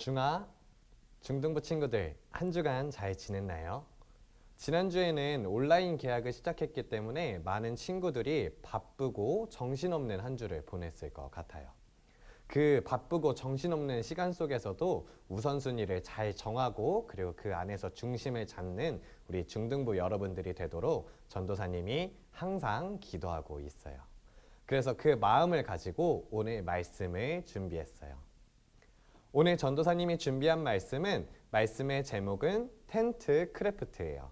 중하, 중등부 친구들 한 주간 잘 지냈나요? 지난주에는 온라인 개학을 시작했기 때문에 많은 친구들이 바쁘고 정신없는 한 주를 보냈을 것 같아요. 그 바쁘고 정신없는 시간 속에서도 우선순위를 잘 정하고 그리고 그 안에서 중심을 잡는 우리 중등부 여러분들이 되도록 전도사님이 항상 기도하고 있어요. 그래서 그 마음을 가지고 오늘 말씀을 준비했어요. 오늘 전도사님이 준비한 말씀의 제목은 텐트 크래프트예요.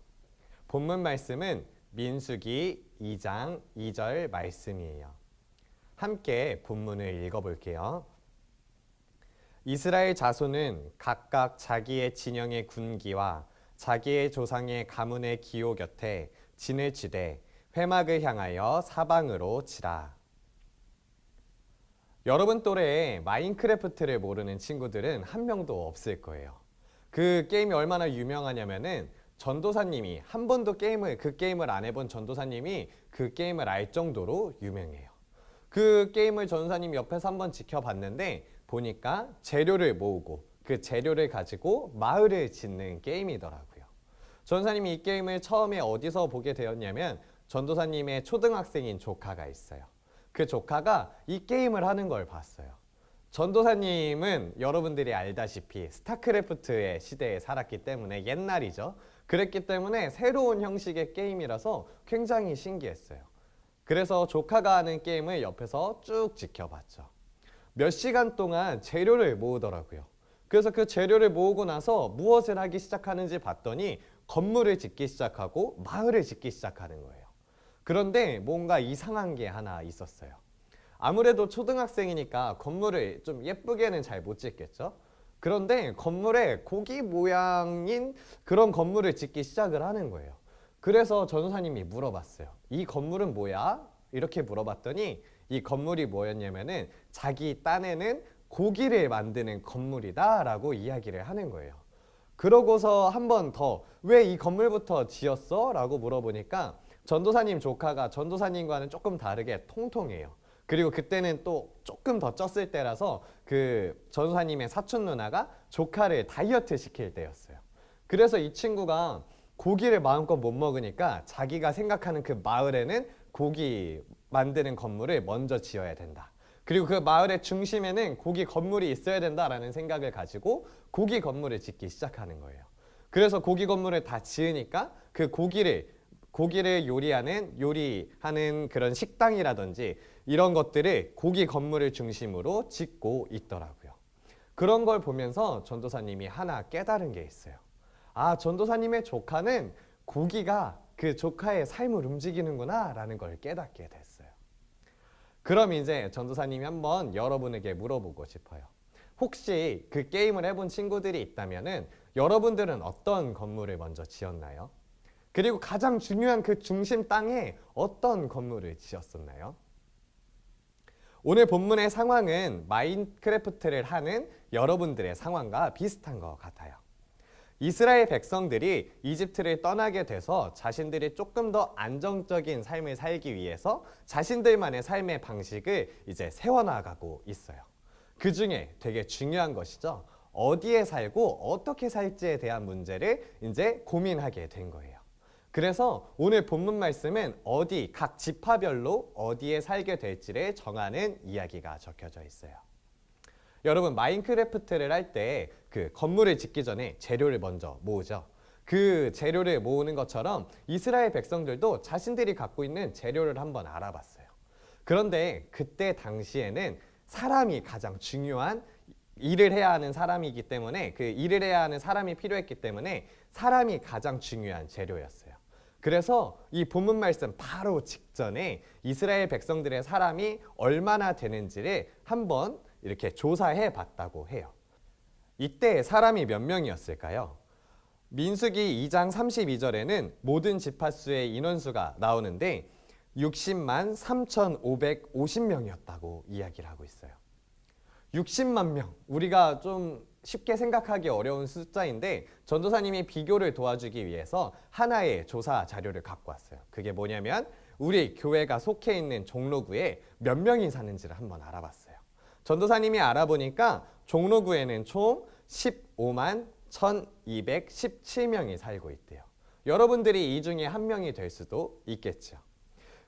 본문 말씀은 민수기 2장 2절 말씀이에요. 함께 본문을 읽어볼게요. 이스라엘 자손은 각각 자기의 진영의 군기와 자기의 조상의 가문의 기호 곁에 진을 치되 회막을 향하여 사방으로 치라. 여러분 또래에 마인크래프트를 모르는 친구들은 한 명도 없을 거예요. 그 게임이 얼마나 유명하냐면은 전도사님이 한 번도 그 게임을 안 해본 전도사님이 그 게임을 알 정도로 유명해요. 그 게임을 전도사님 옆에서 한번 지켜봤는데 보니까 재료를 모으고 그 재료를 가지고 마을을 짓는 게임이더라고요. 전도사님이 이 게임을 처음에 어디서 보게 되었냐면 전도사님의 초등학생인 조카가 있어요. 그 조카가 이 게임을 하는 걸 봤어요. 전도사님은 여러분들이 알다시피 스타크래프트의 시대에 살았기 때문에 옛날이죠. 그랬기 때문에 새로운 형식의 게임이라서 굉장히 신기했어요. 그래서 조카가 하는 게임을 옆에서 쭉 지켜봤죠. 몇 시간 동안 재료를 모으더라고요. 그래서 그 재료를 모으고 나서 무엇을 하기 시작하는지 봤더니 건물을 짓기 시작하고 마을을 짓기 시작하는 거예요. 그런데 뭔가 이상한 게 하나 있었어요. 아무래도 초등학생이니까 건물을 좀 예쁘게는 잘 못 짓겠죠? 그런데 건물에 고기 모양인 그런 건물을 짓기 시작을 하는 거예요. 그래서 전도사님이 물어봤어요. 이 건물은 뭐야? 이렇게 물어봤더니 이 건물이 뭐였냐면은 자기 딴에는 고기를 만드는 건물이다 라고 이야기를 하는 거예요. 그러고서 한 번 더 왜 이 건물부터 지었어? 라고 물어보니까 전도사님 조카가 전도사님과는 조금 다르게 통통해요. 그리고 그때는 또 조금 더 쪘을 때라서 그 전도사님의 사촌 누나가 조카를 다이어트 시킬 때였어요. 그래서 이 친구가 고기를 마음껏 못 먹으니까 자기가 생각하는 그 마을에는 고기 만드는 건물을 먼저 지어야 된다. 그리고 그 마을의 중심에는 고기 건물이 있어야 된다라는 생각을 가지고 고기 건물을 짓기 시작하는 거예요. 그래서 고기 건물을 다 지으니까 그 고기를 요리하는 그런 식당이라든지 이런 것들을 고기 건물을 중심으로 짓고 있더라고요. 그런 걸 보면서 전도사님이 하나 깨달은 게 있어요. 아, 전도사님의 조카는 고기가 그 조카의 삶을 움직이는구나 라는 걸 깨닫게 됐어요. 그럼 이제 전도사님이 한번 여러분에게 물어보고 싶어요. 혹시 그 게임을 해본 친구들이 있다면은 여러분들은 어떤 건물을 먼저 지었나요? 그리고 가장 중요한 그 중심 땅에 어떤 건물을 지었었나요? 오늘 본문의 상황은 마인크래프트를 하는 여러분들의 상황과 비슷한 것 같아요. 이스라엘 백성들이 이집트를 떠나게 돼서 자신들이 조금 더 안정적인 삶을 살기 위해서 자신들만의 삶의 방식을 이제 세워나가고 있어요. 그 중에 되게 중요한 것이죠. 어디에 살고 어떻게 살지에 대한 문제를 이제 고민하게 된 거예요. 그래서 오늘 본문 말씀은 각 지파별로 어디에 살게 될지를 정하는 이야기가 적혀져 있어요. 여러분, 마인크래프트를 할 때 그 건물을 짓기 전에 재료를 먼저 모으죠. 그 재료를 모으는 것처럼 이스라엘 백성들도 자신들이 갖고 있는 재료를 한번 알아봤어요. 그런데 그때 당시에는 사람이 가장 중요한 일을 해야 하는 사람이기 때문에 그 일을 해야 하는 사람이 필요했기 때문에 사람이 가장 중요한 재료였어요. 그래서 이 본문 말씀 바로 직전에 이스라엘 백성들의 사람이 얼마나 되는지를 한번 이렇게 조사해 봤다고 해요. 이때 사람이 몇 명이었을까요? 민수기 2장 32절에는 모든 지파수의 인원수가 나오는데 60만 3,550명이었다고 이야기를 하고 있어요. 60만 명, 우리가 좀 쉽게 생각하기 어려운 숫자인데 전도사님이 비교를 도와주기 위해서 하나의 조사 자료를 갖고 왔어요. 그게 뭐냐면 우리 교회가 속해 있는 종로구에 몇 명이 사는지를 한번 알아봤어요. 전도사님이 알아보니까 종로구에는 총 15만 1217명이 살고 있대요. 여러분들이 이 중에 한 명이 될 수도 있겠죠.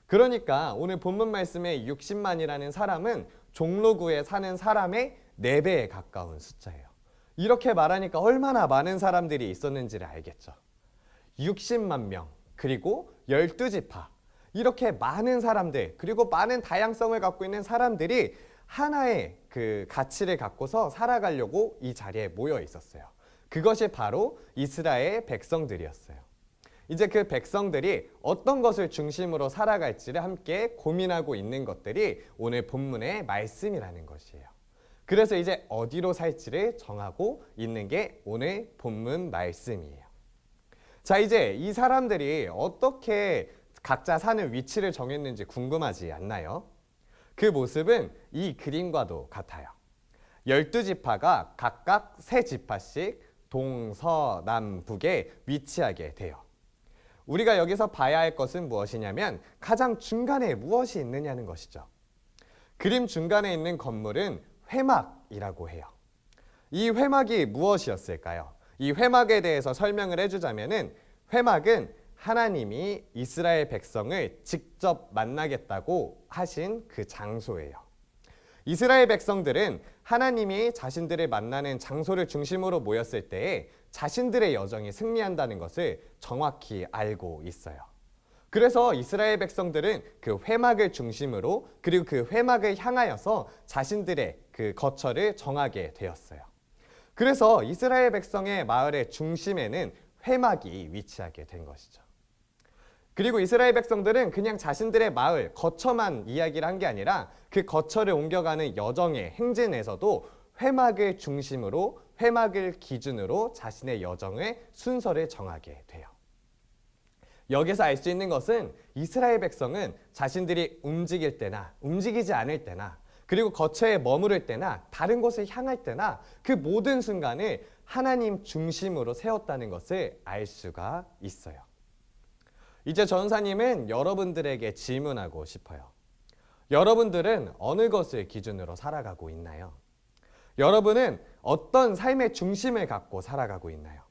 그러니까 오늘 본문 말씀의 60만이라는 사람은 종로구에 사는 사람의 4배에 가까운 숫자예요. 이렇게 말하니까 얼마나 많은 사람들이 있었는지를 알겠죠. 60만 명, 그리고 12지파. 이렇게 많은 사람들, 그리고 많은 다양성을 갖고 있는 사람들이 하나의 그 가치를 갖고서 살아가려고 이 자리에 모여 있었어요. 그것이 바로 이스라엘 백성들이었어요. 이제 그 백성들이 어떤 것을 중심으로 살아갈지를 함께 고민하고 있는 것들이 오늘 본문의 말씀이라는 것이에요. 그래서 이제 어디로 살지를 정하고 있는 게 오늘 본문 말씀이에요. 자, 이제 이 사람들이 어떻게 각자 사는 위치를 정했는지 궁금하지 않나요? 그 모습은 이 그림과도 같아요. 12지파가 각각 3지파씩 동서남북에 위치하게 돼요. 우리가 여기서 봐야 할 것은 무엇이냐면 가장 중간에 무엇이 있느냐는 것이죠. 그림 중간에 있는 건물은 회막이라고 해요. 이 회막이 무엇이었을까요? 이 회막에 대해서 설명을 해주자면은 회막은 하나님이 이스라엘 백성을 직접 만나겠다고 하신 그 장소예요. 이스라엘 백성들은 하나님이 자신들을 만나는 장소를 중심으로 모였을 때에 자신들의 여정이 승리한다는 것을 정확히 알고 있어요. 그래서 이스라엘 백성들은 그 회막을 중심으로 그리고 그 회막을 향하여서 자신들의 그 거처를 정하게 되었어요. 그래서 이스라엘 백성의 마을의 중심에는 회막이 위치하게 된 것이죠. 그리고 이스라엘 백성들은 그냥 자신들의 마을, 거처만 이야기를 한 게 아니라 그 거처를 옮겨가는 여정의 행진에서도 회막을 중심으로, 회막을 기준으로 자신의 여정의 순서를 정하게 돼요. 여기서 알 수 있는 것은 이스라엘 백성은 자신들이 움직일 때나 움직이지 않을 때나 그리고 거처에 머무를 때나 다른 곳을 향할 때나 그 모든 순간을 하나님 중심으로 세웠다는 것을 알 수가 있어요. 이제 전사님은 여러분들에게 질문하고 싶어요. 여러분들은 어느 것을 기준으로 살아가고 있나요? 여러분은 어떤 삶의 중심을 갖고 살아가고 있나요?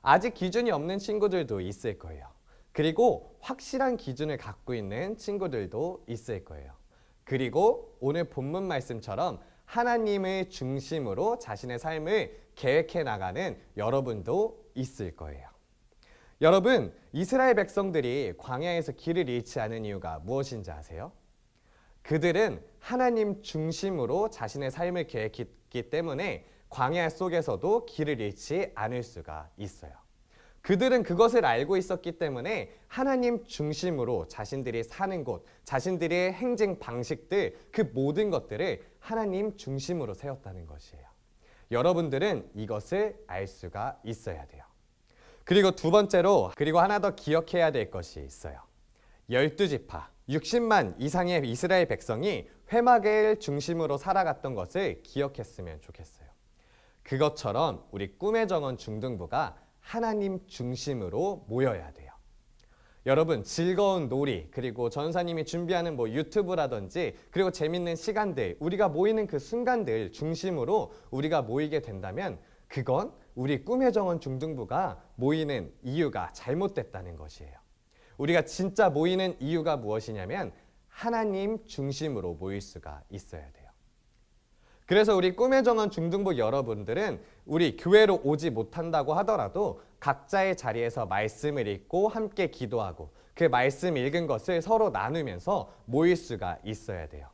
아직 기준이 없는 친구들도 있을 거예요. 그리고 확실한 기준을 갖고 있는 친구들도 있을 거예요. 그리고 오늘 본문 말씀처럼 하나님을 중심으로 자신의 삶을 계획해 나가는 여러분도 있을 거예요. 여러분, 이스라엘 백성들이 광야에서 길을 잃지 않은 이유가 무엇인지 아세요? 그들은 하나님 중심으로 자신의 삶을 계획했기 때문에 광야 속에서도 길을 잃지 않을 수가 있어요. 그들은 그것을 알고 있었기 때문에 하나님 중심으로 자신들이 사는 곳, 자신들의 행정 방식들, 그 모든 것들을 하나님 중심으로 세웠다는 것이에요. 여러분들은 이것을 알 수가 있어야 돼요. 그리고 두 번째로, 그리고 하나 더 기억해야 될 것이 있어요. 12지파, 60만 이상의 이스라엘 백성이 회막을 중심으로 살아갔던 것을 기억했으면 좋겠어요. 그것처럼 우리 꿈의 정원 중등부가 하나님 중심으로 모여야 돼요. 여러분, 즐거운 놀이, 그리고 전사님이 준비하는 유튜브라든지 그리고 재밌는 시간들, 우리가 모이는 그 순간들 중심으로 우리가 모이게 된다면 그건 우리 꿈의 정원 중등부가 모이는 이유가 잘못됐다는 것이에요. 우리가 진짜 모이는 이유가 무엇이냐면 하나님 중심으로 모일 수가 있어야 돼요. 그래서 우리 꿈의 정원 중등부 여러분들은 우리 교회로 오지 못한다고 하더라도 각자의 자리에서 말씀을 읽고 함께 기도하고 그 말씀 읽은 것을 서로 나누면서 모일 수가 있어야 돼요.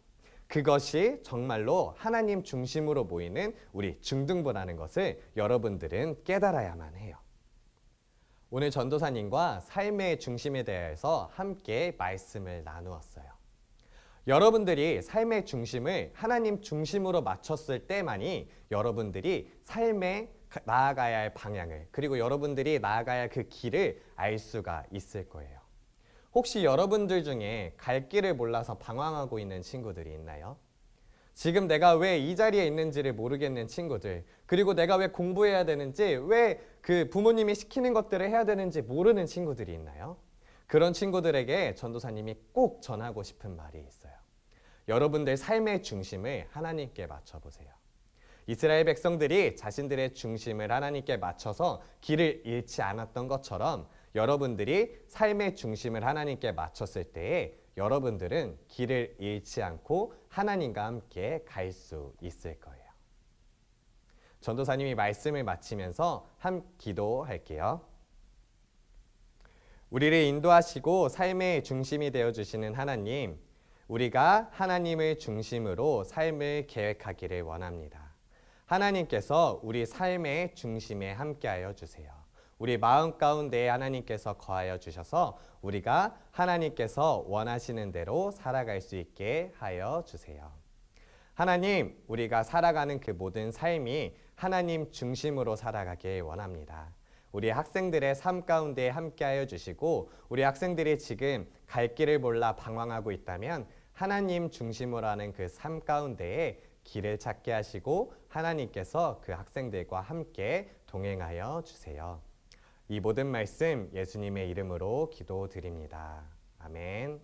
그것이 정말로 하나님 중심으로 모이는 우리 중등부라는 것을 여러분들은 깨달아야만 해요. 오늘 전도사님과 삶의 중심에 대해서 함께 말씀을 나누었어요. 여러분들이 삶의 중심을 하나님 중심으로 맞췄을 때만이 여러분들이 삶에 나아가야 할 방향을, 그리고 여러분들이 나아가야 할 그 길을 알 수가 있을 거예요. 혹시 여러분들 중에 갈 길을 몰라서 방황하고 있는 친구들이 있나요? 지금 내가 왜 이 자리에 있는지를 모르겠는 친구들, 그리고 내가 왜 공부해야 되는지, 왜 그 부모님이 시키는 것들을 해야 되는지 모르는 친구들이 있나요? 그런 친구들에게 전도사님이 꼭 전하고 싶은 말이 있어요. 여러분들 삶의 중심을 하나님께 맞춰보세요. 이스라엘 백성들이 자신들의 중심을 하나님께 맞춰서 길을 잃지 않았던 것처럼 여러분들이 삶의 중심을 하나님께 맞췄을 때에 여러분들은 길을 잃지 않고 하나님과 함께 갈 수 있을 거예요. 전도사님이 말씀을 마치면서 기도할게요. 우리를 인도하시고 삶의 중심이 되어주시는 하나님, 우리가 하나님을 중심으로 삶을 계획하기를 원합니다. 하나님께서 우리 삶의 중심에 함께하여 주세요. 우리 마음 가운데에 하나님께서 거하여 주셔서 우리가 하나님께서 원하시는 대로 살아갈 수 있게 하여 주세요. 하나님, 우리가 살아가는 그 모든 삶이 하나님 중심으로 살아가길 원합니다. 우리 학생들의 삶 가운데 함께하여 주시고 우리 학생들이 지금 갈 길을 몰라 방황하고 있다면 하나님 중심으로 하는 그 삶 가운데에 길을 찾게 하시고 하나님께서 그 학생들과 함께 동행하여 주세요. 이 모든 말씀 예수님의 이름으로 기도드립니다. 아멘.